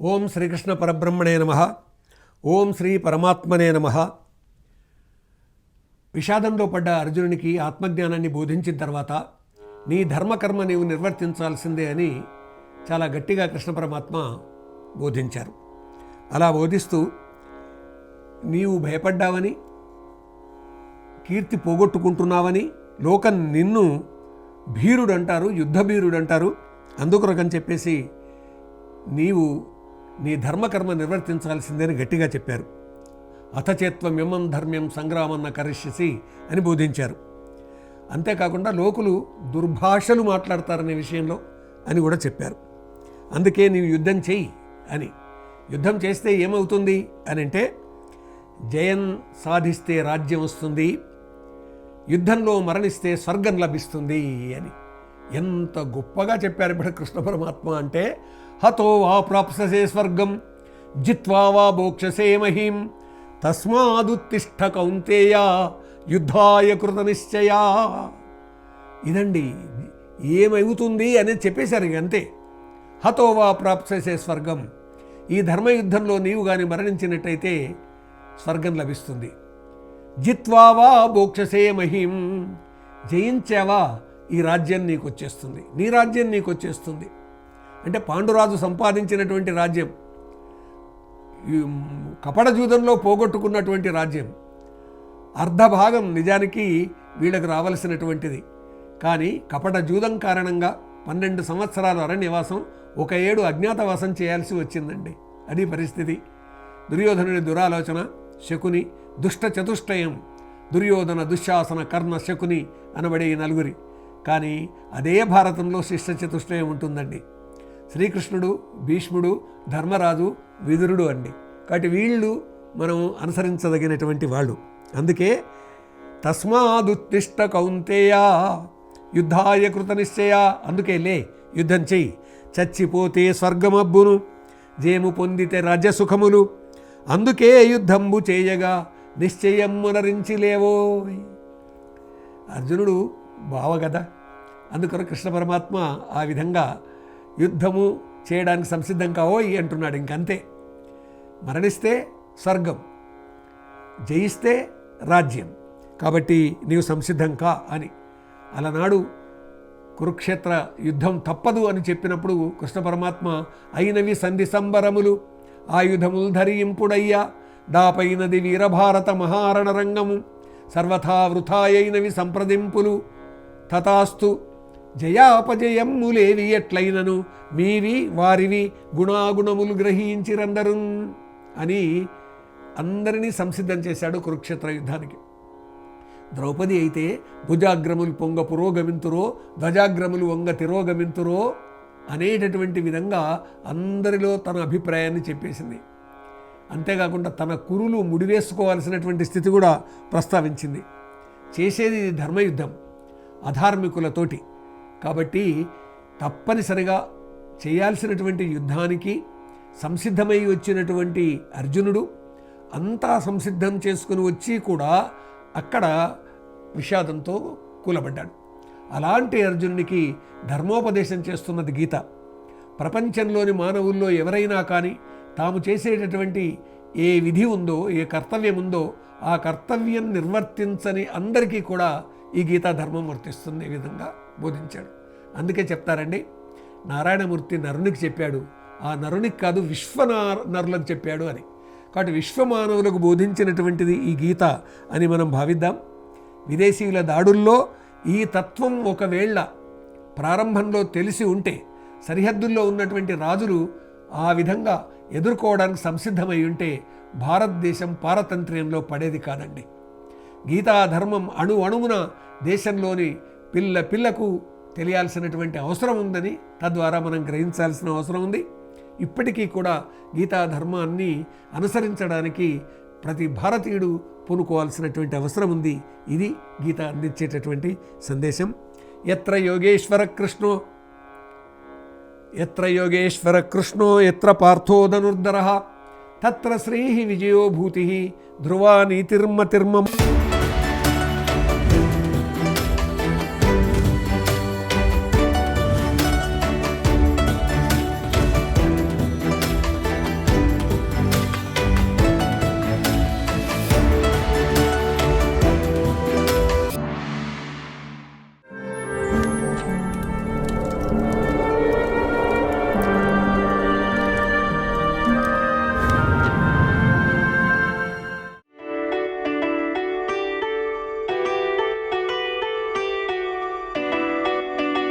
ఓం శ్రీకృష్ణ పరబ్రహ్మణే నమః. ఓం శ్రీ పరమాత్మనే నమః. విషాదంలో పడ్డ అర్జునునికి ఆత్మజ్ఞానాన్ని బోధించిన తర్వాత నీ ధర్మకర్మ నీవు నిర్వర్తించాల్సిందే అని చాలా గట్టిగా కృష్ణ పరమాత్మ బోధించారు. అలా బోధిస్తూ నీవు భయపడ్డావని, కీర్తి పోగొట్టుకుంటున్నావని లోకం నిన్ను భీరుడు అంటారు, యుద్ధ భీరుడు అంటారు. అందుకొరకని చెప్పేసి నీవు నీ ధర్మకర్మ నిర్వర్తించాల్సిందని గట్టిగా చెప్పారు. అథచేత్వం యమం ధర్మ్యం సంగ్రామన్న కరిష్యసి అని బోధించారు. అంతేకాకుండా లోకులు దుర్భాషలు మాట్లాడతారనే విషయంలో అని కూడా చెప్పారు. అందుకే నీవు యుద్ధం చెయ్యి అని. యుద్ధం చేస్తే ఏమవుతుంది అని అంటే జయం సాధిస్తే రాజ్యం వస్తుంది, యుద్ధంలో మరణిస్తే స్వర్గం లభిస్తుంది అని ఎంత గొప్పగా చెప్పారు ఇప్పుడు కృష్ణ పరమాత్మ. అంటే హతో వా ప్రాప్ససే స్వర్గం జిత్వా వా భోక్షసే మహీం తస్మాదుత్తిష్ఠ కౌంతేయ యుద్ధాయ కృత నిశ్చయా. ఇదండి ఏమవుతుంది అనేది చెప్పేశారు. ఇక అంతే. హతో వా ప్రాప్ససే స్వర్గం, ఈ ధర్మయుద్ధంలో నీవు కానీ మరణించినట్టయితే స్వర్గం లభిస్తుంది. జిత్వా వా భోక్షసే మహీం, జయించావా ఈ రాజ్యం నీకు వచ్చేస్తుంది, నీ రాజ్యం నీకు వచ్చేస్తుంది. అంటే పాండురాజు సంపాదించినటువంటి రాజ్యం, కపట జూదంలో పోగొట్టుకున్నటువంటి రాజ్యం అర్ధభాగం నిజానికి వీళ్ళకు రావలసినటువంటిది. కానీ కపట జూదం కారణంగా 12 సంవత్సరాలు అరణ్యవాసం, 1 ఏడు అజ్ఞాతవాసం చేయాల్సి వచ్చిందండి. అది పరిస్థితి. దుర్యోధనుని దురాలోచన, శకుని, దుష్ట చతుష్టయం, దుర్యోధన, దుశ్శాసన, కర్ణ, శకుని అనబడే ఈ నలుగురి. కానీ అదే భారతంలో శిష్ట చతుష్టయం ఉంటుందండి. శ్రీకృష్ణుడు, భీష్ముడు, ధర్మరాజు, విదురుడు అండి. కాబట్టి వీళ్ళు మనం అనుసరించదగినటువంటి వాళ్ళు. అందుకే తస్మాదుత్తిష్ట కౌంతేయ యుద్ధాయ కృత నిశ్చయ. అందుకే లే, యుద్ధం చెయ్యి. చచ్చిపోతే స్వర్గమబ్బును, జేము పొందితే రాజ్యసుఖములు, అందుకే యుద్ధంబు చేయగా నిశ్చయం మునరించి లేవో. అర్జునుడు బావ కదా, అందుకని కృష్ణ పరమాత్మ ఆ విధంగా యుద్ధము చేయడానికి సంసిద్ధం కావోయ్ అంటున్నాడు. ఇంకంతే. మరణిస్తే స్వర్గం, జయిస్తే రాజ్యం, కాబట్టి నీవు సంసిద్ధం కా అని. అలనాడు కురుక్షేత్ర యుద్ధం తప్పదు అని చెప్పినప్పుడు కృష్ణ పరమాత్మ అయినవి సంధి సంబరములు, ఆయుధములు ధరింపుడయ్యా, దాపైనది వీరభారత మహారణ రంగము, సర్వథా వృథాయైనవి సంప్రదింపులు, తథాస్తు జయాపజయమ్ములేవి ఎట్లయినను మీవి వారివి గుణాగుణములు గ్రహించిరందరు అని అందరినీ సంసిద్ధం చేశాడు కురుక్షేత్ర యుద్ధానికి. ద్రౌపది అయితే భుజాగ్రములు పొంగ పురోగమింతురో, ధ్వజాగ్రములు వంగ తిరోగమింతురో అనేటటువంటి విధంగా అందరిలో తన అభిప్రాయాన్ని చెప్పేసింది. అంతేకాకుండా తన కురులు ముడివేసుకోవాల్సినటువంటి స్థితి కూడా ప్రస్తావించింది. చేసేది ధర్మయుద్ధం అధార్మికులతోటి. కాబట్టి తప్పనిసరిగా చేయాల్సినటువంటి యుద్ధానికి సంసిద్ధమై వచ్చినటువంటి అర్జునుడు అంతా సంసిద్ధం చేసుకుని వచ్చి కూడా అక్కడ విషాదంతో కూలబడ్డాడు. అలాంటి అర్జునునికి ధర్మోపదేశం చేస్తున్నది గీత. ప్రపంచంలోని మానవుల్లో ఎవరైనా కానీ తాము చేసేటటువంటి ఏ విధి ఉందో, ఏ కర్తవ్యం ఉందో ఆ కర్తవ్యం నిర్వర్తించని అందరికీ కూడా ఈ గీతా ధర్మం వర్తిస్తుంది ఈ విధంగా బోధించాడు. అందుకే చెప్తారండి, నారాయణమూర్తి నరునికి చెప్పాడు, ఆ నరునికి కాదు నరులకు చెప్పాడు అని. కాబట్టి విశ్వమానవులకు బోధించినటువంటిది ఈ గీత అని మనం భావిద్దాం. విదేశీయుల దాడుల్లో ఈ తత్వం ఒకవేళ ప్రారంభంలో తెలిసి ఉంటే సరిహద్దుల్లో ఉన్నటువంటి రాజులు ఆ విధంగా ఎదుర్కోవడానికి సంసిద్ధమై ఉంటే భారతదేశం పారతంత్ర్యంలో పడేది కాదండి. గీతా ధర్మం అణువున దేశంలోని పిల్లకు తెలియాల్సినటువంటి అవసరం ఉందని తద్వారా మనం గ్రహించాల్సిన అవసరం ఉంది. ఇప్పటికీ కూడా గీతా ధర్మాన్ని అనుసరించడానికి ప్రతి భారతీయుడు పూనుకోవాల్సినటువంటి అవసరం ఉంది. ఇది గీత అందించేటటువంటి సందేశం. ఎత్ర యోగేశ్వర కృష్ణో ఎత్ర పార్థో ధనుర్ధరః తత్ర శ్రీః విజయో భూతిః ధ్రువా నీతిర్మతిర్మమ.